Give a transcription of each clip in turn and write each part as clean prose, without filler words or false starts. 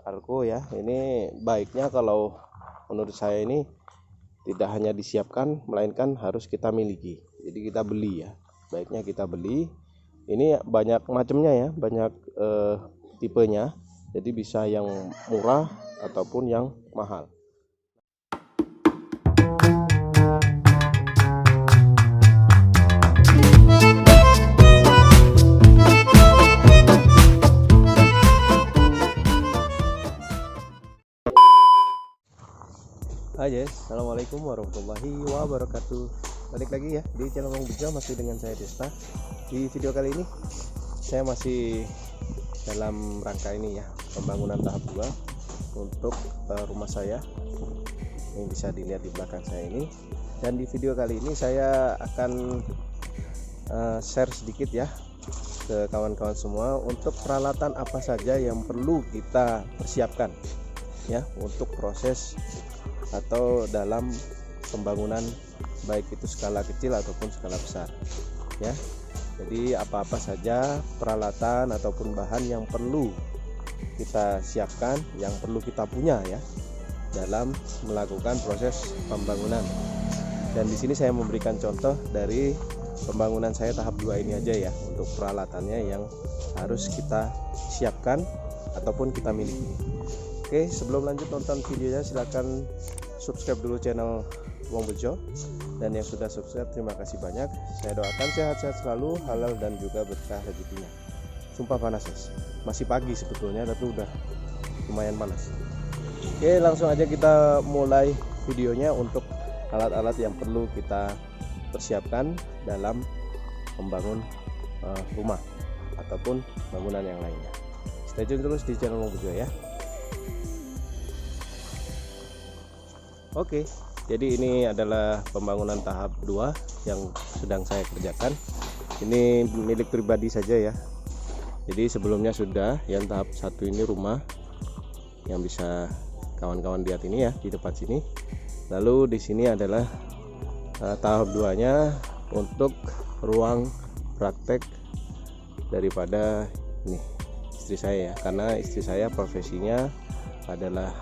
Arko ya. Ini baiknya kalau menurut saya ini tidak hanya disiapkan melainkan harus kita miliki. Jadi kita beli ya. Baiknya kita beli. Ini banyak macamnya ya, banyak tipenya. Jadi bisa yang murah ataupun yang mahal. Hai guys, assalamualaikum warahmatullahi wabarakatuh. Balik lagi ya di channel Bang Bejo, masih dengan saya Desta. Di video kali ini saya masih dalam rangka ini ya, pembangunan tahap 2 untuk rumah saya. Ini bisa dilihat di belakang saya ini. Dan di video kali ini saya akan share sedikit ya ke kawan-kawan semua untuk peralatan apa saja yang perlu kita persiapkan ya untuk proses atau dalam pembangunan, baik itu skala kecil ataupun skala besar ya. Jadi apa-apa saja peralatan ataupun bahan yang perlu kita siapkan, yang perlu kita punya ya dalam melakukan proses pembangunan. Dan di sini saya memberikan contoh dari pembangunan saya tahap 2 ini aja ya, untuk peralatannya yang harus kita siapkan ataupun kita miliki. Oke, sebelum lanjut nonton videonya silahkan subscribe dulu channel Bang Bejo, dan yang sudah subscribe terima kasih banyak. Saya doakan sehat-sehat selalu, halal dan juga berkah rezekinya. Sumpah panas guys, masih pagi sebetulnya tapi udah lumayan panas. Oke, langsung aja kita mulai videonya untuk alat-alat yang perlu kita persiapkan dalam membangun rumah ataupun bangunan yang lainnya. Stay tune terus di channel Bang Bejo ya. Oke, jadi ini adalah pembangunan tahap 2 yang sedang saya kerjakan. Ini milik pribadi saja ya. Jadi sebelumnya sudah yang tahap 1 ini rumah yang bisa kawan-kawan lihat ini ya di depan sini. Lalu di sini adalah tahap 2-nya untuk ruang praktek daripada ini istri saya ya. Karena istri saya profesinya adalah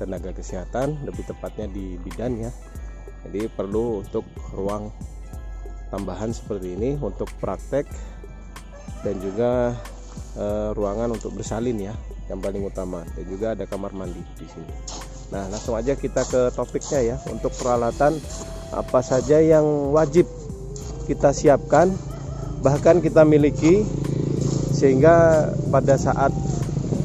tenaga kesehatan, lebih tepatnya di bidan ya. Jadi perlu untuk ruang tambahan seperti ini untuk praktek dan juga ruangan untuk bersalin ya, yang paling utama. Dan juga ada kamar mandi di sini. Nah, langsung aja kita ke topiknya ya. Untuk peralatan apa saja yang wajib kita siapkan, bahkan kita miliki, sehingga pada saat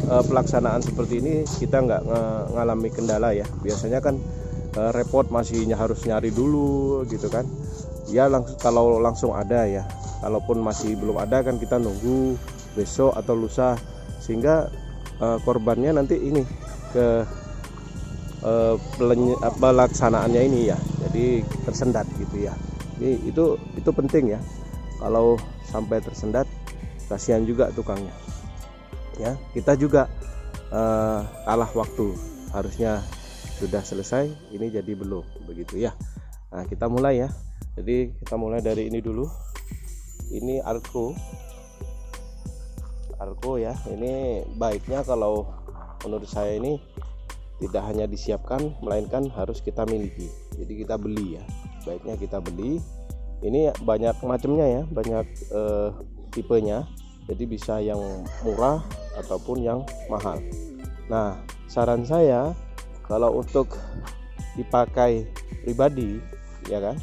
pelaksanaan seperti ini kita nggak ngalami kendala ya. Biasanya kan repot, masih harus nyari dulu gitu kan ya. Kalau langsung ada ya, kalaupun masih belum ada kan kita nunggu besok atau lusa, sehingga korbannya nanti ini ke pelaksanaannya ini ya, jadi tersendat gitu ya. Itu penting ya, kalau sampai tersendat kasihan juga tukangnya ya. Kita juga kalah waktu, harusnya sudah selesai, ini jadi belum begitu ya. Nah, kita mulai ya. Jadi kita mulai dari ini dulu. Ini Arko ya. Ini baiknya kalau menurut saya ini tidak hanya disiapkan melainkan harus kita miliki. Jadi kita beli ya. Baiknya kita beli. Ini banyak macamnya ya, banyak tipenya. Jadi bisa yang murah ataupun yang mahal. Nah, saran saya kalau untuk dipakai pribadi ya kan,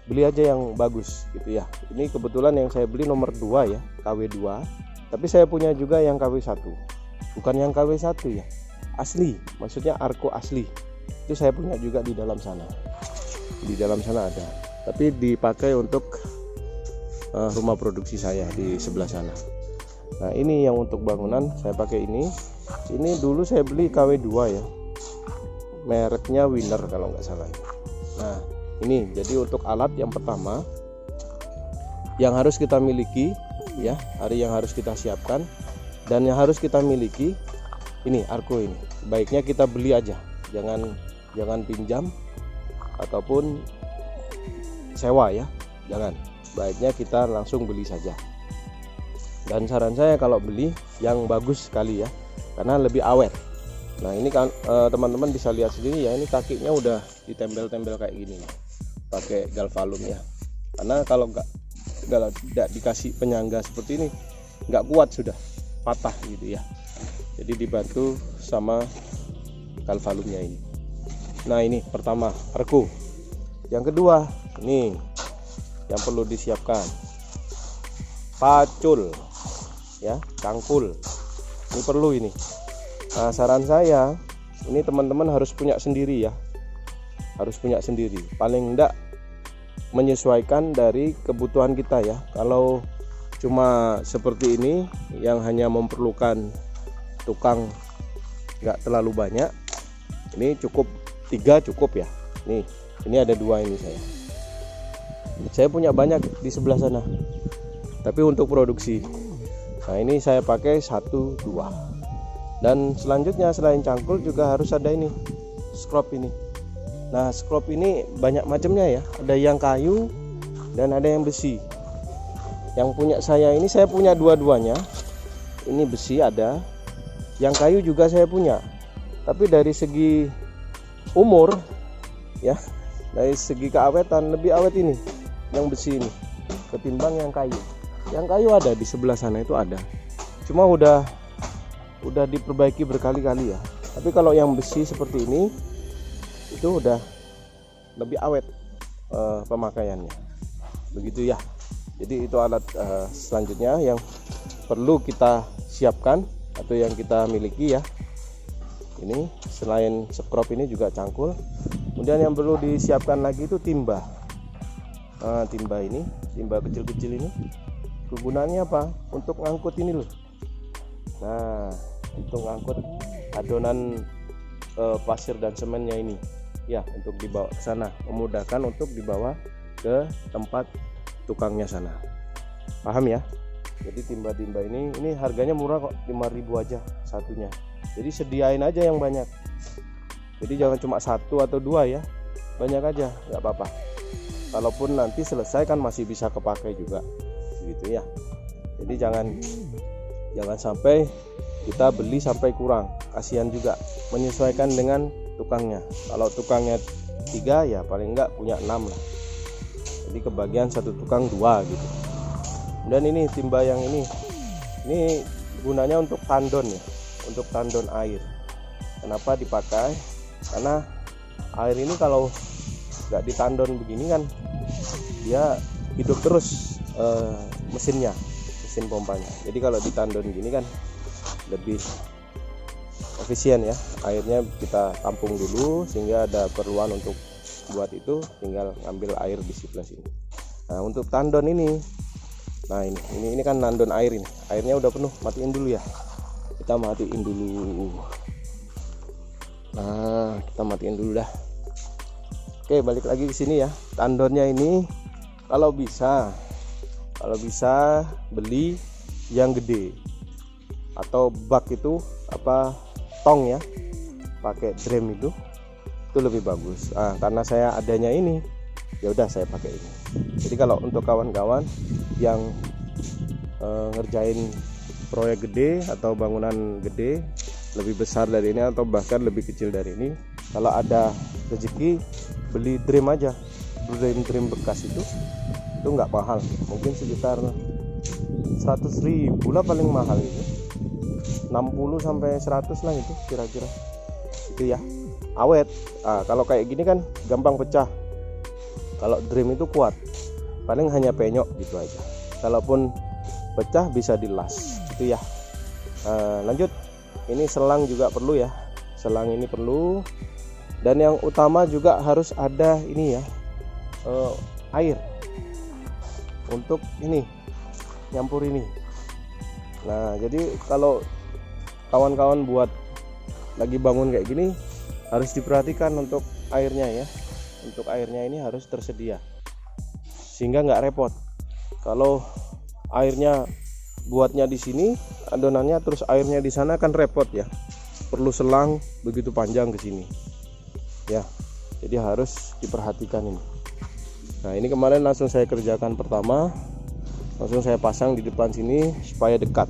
beli aja yang bagus gitu ya. Ini kebetulan yang saya beli nomor 2 ya, KW2. Tapi saya punya juga yang KW1. Bukan yang KW1 ya, asli, maksudnya Arko asli. Itu saya punya juga di dalam sana. Di dalam sana ada. Tapi dipakai untuk rumah produksi saya di sebelah sana. Nah, ini yang untuk bangunan saya pakai ini. Ini dulu saya beli KW2 ya, mereknya Winner kalau nggak salah. Nah, ini jadi untuk alat yang pertama yang harus kita miliki ya, hari yang harus kita siapkan dan yang harus kita miliki ini Arko ini. Baiknya kita beli aja, jangan pinjam ataupun sewa ya, jangan. Baiknya kita langsung beli saja. Dan saran saya kalau beli yang bagus sekali ya, karena lebih awet. Nah ini kan teman-teman bisa lihat sendiri ya, ini kakinya udah ditempel-tempel kayak gini nih, pakai galvalum ya. Karena kalau nggak dikasih penyangga seperti ini nggak kuat, sudah patah gitu ya. Jadi dibantu sama galvalumnya ini. Nah ini pertama regu. Yang kedua ini yang perlu disiapkan pacul ya, cangkul. Ini perlu ini. Nah saran saya ini teman-teman harus punya sendiri ya, harus punya sendiri, paling enggak menyesuaikan dari kebutuhan kita ya. Kalau cuma seperti ini yang hanya memerlukan tukang nggak terlalu banyak, ini cukup 3 cukup ya. Nih ini ada 2 ini saya punya banyak di sebelah sana, tapi untuk produksi. Nah ini saya pakai 1, 2. Dan selanjutnya selain cangkul juga harus ada ini scrop ini. Nah scrop ini banyak macamnya ya, ada yang kayu dan ada yang besi. Yang punya saya ini, saya punya dua-duanya. Ini besi ada, yang kayu juga saya punya. Tapi dari segi umur ya, dari segi keawetan lebih awet ini yang besi ini ketimbang yang kayu. Yang kayu ada di sebelah sana, itu ada, cuma udah diperbaiki berkali-kali ya. Tapi kalau yang besi seperti ini itu udah lebih awet pemakaiannya, begitu ya. Jadi itu alat selanjutnya yang perlu kita siapkan atau yang kita miliki ya. Ini selain scrop ini juga cangkul. Kemudian yang perlu disiapkan lagi itu timba. Nah, timba ini, timba kecil-kecil ini kegunaannya apa? Untuk ngangkut ini loh. Nah untuk ngangkut adonan pasir dan semennya ini ya, untuk dibawa ke sana, memudahkan untuk dibawa ke tempat tukangnya sana. Paham ya? Jadi timba-timba ini harganya murah kok, 5.000 aja satunya. Jadi sediain aja yang banyak. Jadi jangan cuma 1 atau 2 ya, banyak aja nggak apa-apa. Kalaupun nanti selesai kan masih bisa kepakai juga gitu ya. Jadi jangan sampai kita beli sampai kurang, kasihan juga. Menyesuaikan dengan tukangnya. Kalau tukangnya 3 ya paling enggak punya 6 lah. Jadi kebagian 1 tukang 2 gitu. Dan ini timba yang ini gunanya untuk tandon ya, untuk tandon air. Kenapa dipakai? Karena air ini kalau nggak ditandon begini kan dia hidup terus mesin pompanya. Jadi kalau ditandon gini kan lebih efisien ya, airnya kita tampung dulu sehingga ada keperluan untuk buat itu tinggal ngambil air di sebelah sini. Nah untuk tandon ini, nah ini kan tandon air, ini airnya udah penuh, matiin dulu ya, kita matiin dulu. Nah kita matiin dulu dah. Oke, balik lagi ke sini ya. Tandonnya ini kalau bisa beli yang gede atau bak itu apa, tong ya, pakai drum itu lebih bagus. Karena saya adanya ini, ya udah saya pakai ini. Jadi kalau untuk kawan-kawan yang ngerjain proyek gede atau bangunan gede lebih besar dari ini atau bahkan lebih kecil dari ini, kalau ada rezeki beli drum aja, drum bekas itu nggak mahal, mungkin sekitar 100.000 lah paling mahal itu, 60 sampai 100 lah itu kira-kira itu ya, awet. Kalau kayak gini kan gampang pecah, kalau drum itu kuat, paling hanya penyok gitu aja, kalaupun pecah bisa dilas itu ya. Lanjut, ini selang juga perlu ya, selang ini perlu. Dan yang utama juga harus ada ini ya, air untuk ini nyampur ini. Nah jadi kalau kawan-kawan buat lagi bangun kayak gini harus diperhatikan untuk airnya ya, untuk airnya ini harus tersedia sehingga nggak repot. Kalau airnya buatnya di sini adonannya, terus airnya di sana kan repot ya, perlu selang begitu panjang ke sini ya, jadi harus diperhatikan ini. Nah ini kemarin langsung saya kerjakan, pertama langsung saya pasang di depan sini supaya dekat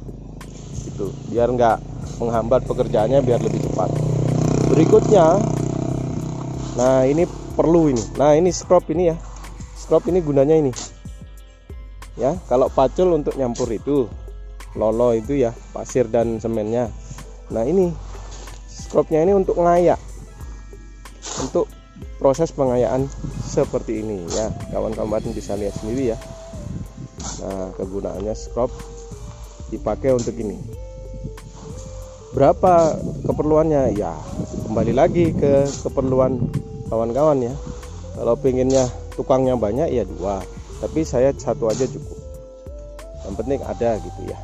gitu, biar nggak menghambat pekerjaannya, biar lebih cepat. Berikutnya, nah ini perlu ini. Nah ini scrub ini ya. Scrub ini gunanya ini. Ya, kalau pacul untuk nyampur itu, lolo itu ya, pasir dan semennya. Nah ini scrubnya ini untuk ngayak, untuk proses pengayaan seperti ini ya. Kawan-kawan bisa lihat sendiri ya. Nah kegunaannya scrub dipakai untuk ini. Berapa keperluannya ya, kembali lagi ke keperluan kawan-kawan ya. Kalau pengennya tukangnya banyak ya 2, tapi saya 1 aja cukup, yang penting ada gitu ya.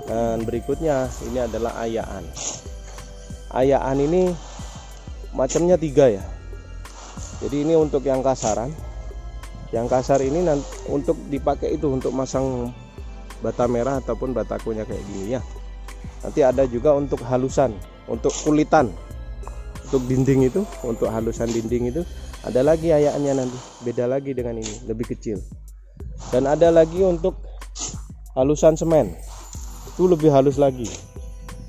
Dan berikutnya ini adalah ayaan. Ayaan ini macamnya 3 ya. Jadi ini untuk yang kasaran. Yang kasar ini nanti untuk dipakai itu untuk masang bata merah ataupun batakonya kayak gini ya. Nanti ada juga untuk halusan, untuk kulitan, untuk dinding itu, untuk halusan dinding itu ada lagi ayaannya nanti, beda lagi dengan ini, lebih kecil. Dan ada lagi untuk halusan semen, itu lebih halus lagi.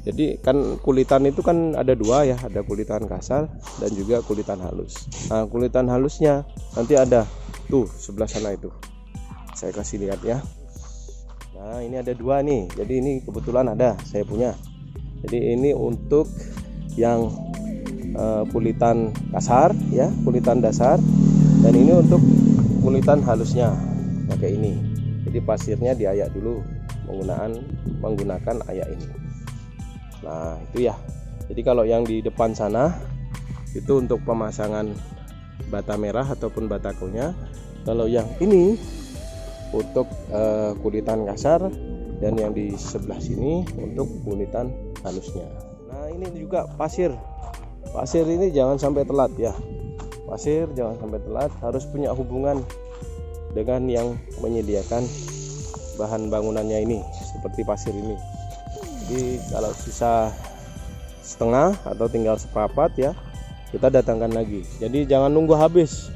Jadi kan kulitan itu kan ada 2 ya, ada kulitan kasar dan juga kulitan halus. Nah kulitan halusnya nanti ada tuh sebelah sana itu, saya kasih lihat ya. Nah ini ada 2 nih, jadi ini kebetulan ada, saya punya. Jadi ini untuk yang kulitan kasar ya, kulitan dasar, dan ini untuk kulitan halusnya pakai ini. Jadi pasirnya diayak dulu menggunakan ayak ini. Nah itu ya. Jadi kalau yang di depan sana itu untuk pemasangan bata merah ataupun batakonya. Kalau yang ini untuk kulitan kasar, dan yang di sebelah sini untuk kulitan halusnya. Nah ini juga pasir. Pasir ini jangan sampai telat ya. Pasir jangan sampai telat, harus punya hubungan dengan yang menyediakan bahan bangunannya ini, seperti pasir ini. Jadi kalau sisa setengah atau tinggal seperempat ya, kita datangkan lagi. Jadi jangan nunggu habis.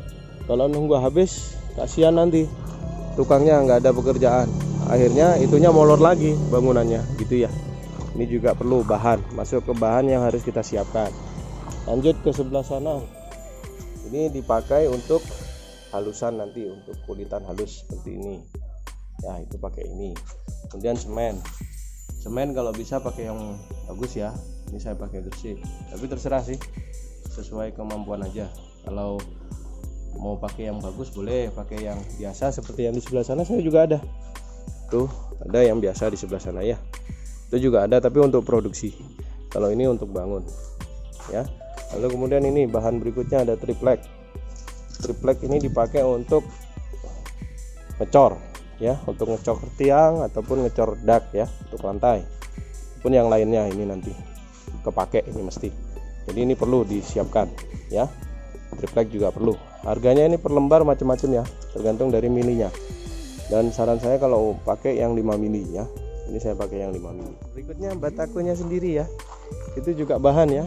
Kalau nunggu habis kasihan nanti tukangnya nggak ada pekerjaan, akhirnya itunya molor lagi bangunannya gitu ya. Ini juga perlu bahan, masuk ke bahan yang harus kita siapkan. Lanjut ke sebelah sana, ini dipakai untuk halusan nanti, untuk kulitan halus seperti ini ya, itu pakai ini. Kemudian semen kalau bisa pakai yang bagus ya, ini saya pakai Gresik, tapi terserah sih, sesuai kemampuan aja. Kalau mau pakai yang bagus boleh, pakai yang biasa seperti yang di sebelah sana saya juga ada. Tuh, ada yang biasa di sebelah sana ya. Itu juga ada tapi untuk produksi. Kalau ini untuk bangun. Ya. Lalu kemudian ini bahan berikutnya ada triplek. Triplek ini dipakai untuk ngecor ya, untuk ngecor tiang ataupun ngecor dak ya, untuk lantai. Pun yang lainnya ini nanti kepake ini mesti. Jadi ini perlu disiapkan ya. Triplek juga perlu. Harganya ini per lembar macam-macam ya, tergantung dari milinya. Dan saran saya kalau pakai yang 5 mili ya. Ini saya pakai yang 5 mili. Berikutnya batakonya sendiri ya. Itu juga bahan ya.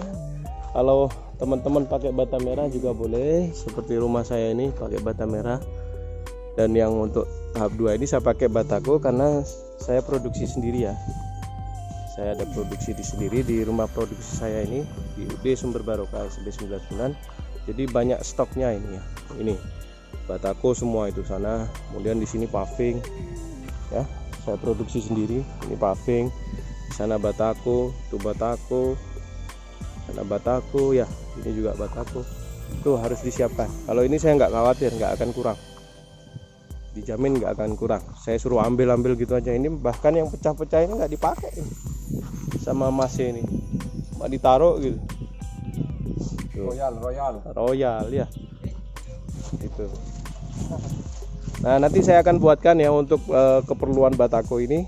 Kalau teman-teman pakai bata merah juga boleh, seperti rumah saya ini pakai bata merah. Dan yang untuk tahap 2 ini saya pakai batako karena saya produksi sendiri ya. Saya ada produksi sendiri di rumah produksi saya ini di UD Sumber Barokah SB 99. Jadi banyak stoknya ini ya. Ini batako semua itu sana. Kemudian di sini paving ya, saya produksi sendiri. Ini paving, di sana batako, itu batako, sana batako ya, ini juga batako. Itu harus disiapkan. Kalau ini saya nggak khawatir, nggak akan kurang, dijamin nggak akan kurang. Saya suruh ambil gitu aja. Ini bahkan yang pecah-pecah ini nggak dipakai ini sama masnya ini, cuma ditaruh gitu. Royal ya itu. Nah nanti saya akan buatkan ya untuk keperluan batako ini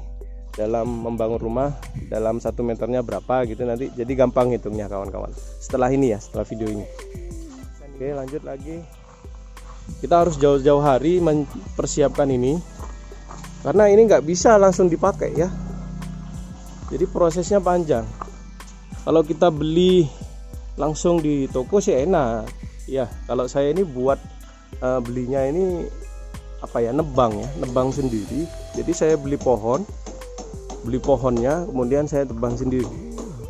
dalam membangun rumah, dalam 1 meternya berapa gitu nanti, jadi gampang hitungnya kawan-kawan setelah ini ya, setelah video ini. Oke lanjut lagi, kita harus jauh-jauh hari mempersiapkan ini karena ini nggak bisa langsung dipakai ya, jadi prosesnya panjang. Kalau kita beli langsung di toko sih enak ya. Kalau saya ini buat belinya ini apa ya, nebang ya, nebang sendiri. Jadi saya beli pohonnya, kemudian saya tebang sendiri.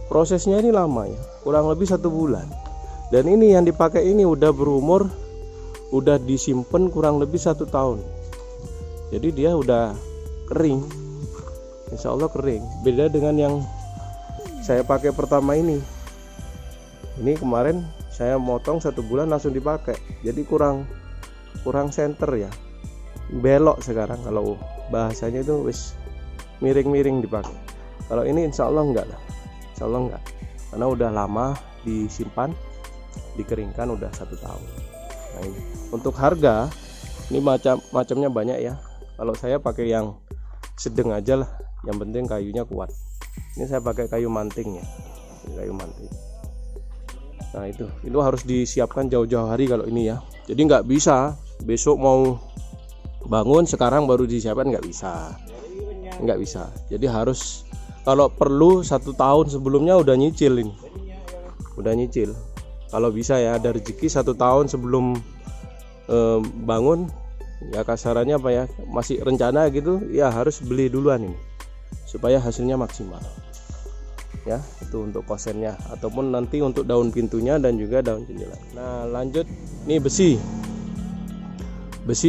Prosesnya ini lama ya, kurang lebih 1 bulan. Dan ini yang dipakai ini udah berumur, udah disimpan kurang lebih 1 tahun. Jadi dia udah kering, insya Allah kering. Beda dengan yang saya pakai pertama ini. Ini kemarin saya motong 1 bulan langsung dipakai. Jadi kurang center ya, belok sekarang kalau bahasanya itu wis miring-miring dipakai. Kalau ini insya Allah enggak lah, insya Allah enggak, karena udah lama disimpan, dikeringkan udah 1 tahun. Nah, ini untuk harga ini macamnya banyak ya. Kalau saya pakai yang sedang aja lah, yang penting kayunya kuat. Ini saya pakai kayu manting ya, kayu manting. Nah itu harus disiapkan jauh-jauh hari kalau ini ya. Jadi nggak bisa besok mau bangun sekarang baru disiapkan, nggak bisa. Jadi harus kalau perlu 1 tahun sebelumnya udah nyicil ini, udah nyicil. Kalau bisa ya, ada rezeki 1 tahun sebelum bangun ya, kasarannya apa ya, masih rencana gitu ya, harus beli duluan ini supaya hasilnya maksimal ya. Itu untuk kosennya ataupun nanti untuk daun pintunya dan juga daun jendela. Nah lanjut, nih besi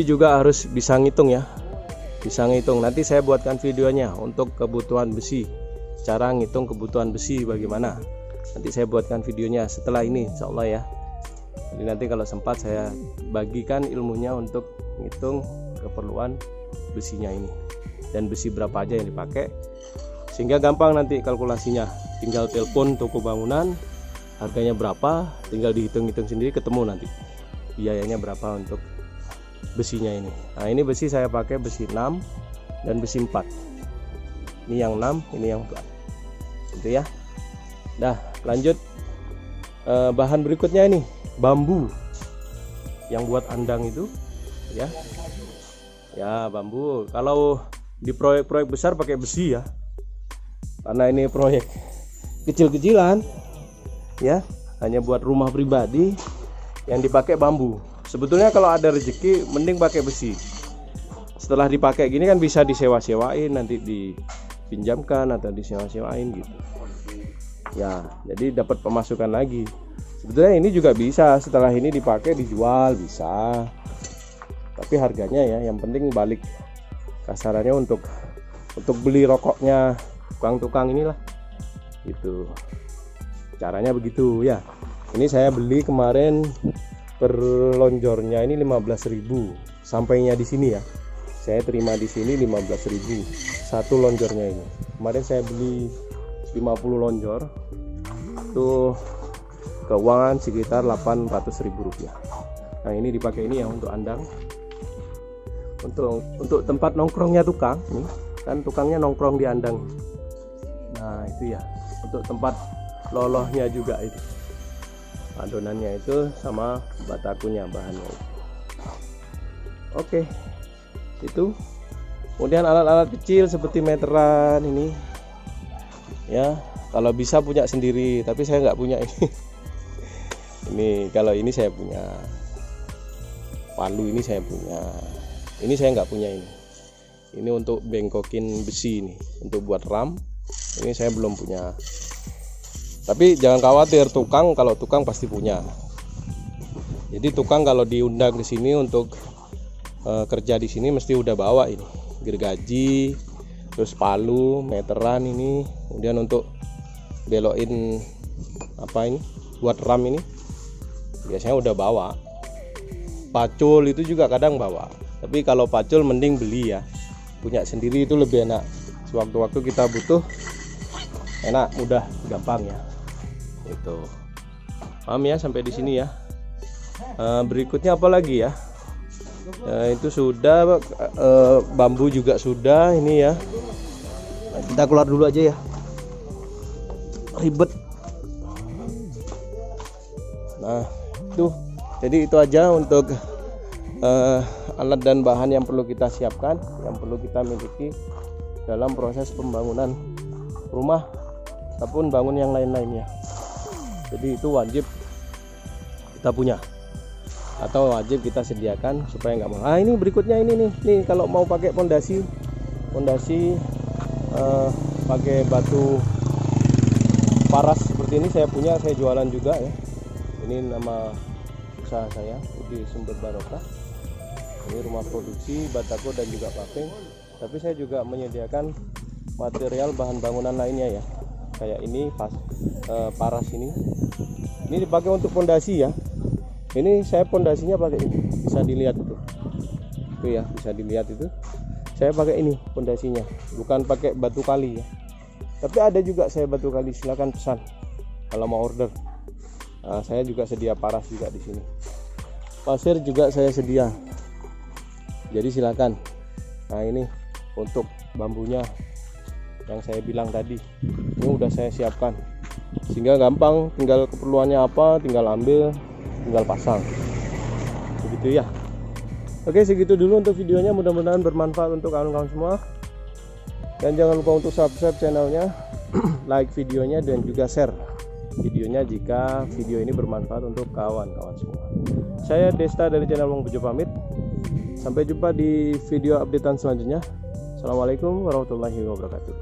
juga harus bisa ngitung ya, bisa ngitung. Nanti saya buatkan videonya untuk kebutuhan besi, cara ngitung kebutuhan besi bagaimana, nanti saya buatkan videonya setelah ini insya Allah ya. Jadi nanti kalau sempat saya bagikan ilmunya untuk ngitung keperluan besinya ini dan besi berapa aja yang dipakai, sehingga gampang nanti kalkulasinya. Tinggal telepon toko bangunan, harganya berapa, tinggal dihitung-hitung sendiri, ketemu nanti biayanya berapa untuk besinya ini. Nah ini besi saya pakai besi 6 dan besi 4. Ini yang 6, ini yang 4 gitu ya. Nah lanjut, bahan berikutnya ini bambu yang buat andang itu ya. Ya bambu, kalau di proyek-proyek besar pakai besi ya, karena ini proyek kecil-kecilan ya, hanya buat rumah pribadi yang dipakai bambu. Sebetulnya kalau ada rezeki mending pakai besi. Setelah dipakai gini kan bisa disewa-sewain, nanti dipinjamkan atau disewa-sewain gitu ya, jadi dapat pemasukan lagi. Sebetulnya ini juga bisa setelah ini dipakai dijual, bisa, tapi harganya ya yang penting balik kasarannya untuk beli rokoknya tukang-tukang inilah gitu, caranya begitu ya. Ini saya beli kemarin per lonjornya ini 15.000, sampainya di sini ya, saya terima di sini 15.000 satu lonjornya ini. Kemarin saya beli 50 lonjor, tuh keuangan sekitar 800.000 rupiah. Nah ini dipakai ini ya untuk andang, untuk tempat nongkrongnya tukang nih, kan tukangnya nongkrong di andang. Nah itu ya, untuk tempat lolohnya juga itu, adonannya itu sama batakunya, bahannya itu. Oke, itu. Kemudian alat-alat kecil seperti meteran ini ya, kalau bisa punya sendiri, tapi saya nggak punya ini. Ini kalau ini saya punya, palu ini saya punya, ini saya nggak punya ini. Ini untuk bengkokin besi ini, untuk buat ram. Ini saya belum punya. Tapi jangan khawatir, kalau tukang pasti punya. Jadi tukang kalau diundang ke sini untuk kerja di sini mesti udah bawa ini gergaji, terus palu, meteran ini, kemudian untuk belokin apa ini buat ram ini biasanya udah bawa. Pacul itu juga kadang bawa, tapi kalau pacul mending beli ya, punya sendiri itu lebih enak. Sewaktu-waktu kita butuh, enak, mudah, gampang ya. Itu paham ya sampai di sini ya. Berikutnya apa lagi ya? Itu sudah, bambu juga sudah ini ya. Nah, kita keluar dulu aja ya, ribet. Nah itu, jadi itu aja untuk alat dan bahan yang perlu kita siapkan, yang perlu kita miliki dalam proses pembangunan rumah ataupun bangun yang lain-lainnya. Jadi itu wajib kita punya atau wajib kita sediakan supaya nggak mahal. Ini berikutnya ini nih kalau mau pakai pondasi pakai batu paras seperti seperti ini saya punya, saya jualan juga ya. Ini nama usaha saya, Budi Sumber Barokah. Ini rumah produksi batako dan juga paving. Tapi saya juga menyediakan material bahan bangunan lainnya ya. Kayak ini paras ini. Ini dipakai untuk pondasi ya. Ini saya pondasinya pakai ini, bisa dilihat itu. Itu ya, bisa dilihat itu. Saya pakai ini pondasinya, bukan pakai batu kali ya. Tapi ada juga saya batu kali, silakan pesan kalau mau order. Nah, saya juga sedia paras juga di sini. Pasir juga saya sedia. Jadi silakan. Nah, ini untuk bambunya yang saya bilang tadi. Ini udah saya siapkan. Sehingga gampang, tinggal keperluannya apa, tinggal ambil, tinggal pasang. Begitu ya. Oke, segitu dulu untuk videonya, mudah-mudahan bermanfaat untuk kawan-kawan semua. Dan jangan lupa untuk subscribe channelnya, like videonya, dan juga share videonya jika video ini bermanfaat untuk kawan-kawan semua. Saya Desta dari channel Wong Bejo pamit. Sampai jumpa di video updatean selanjutnya. Assalamualaikum warahmatullahi wabarakatuh.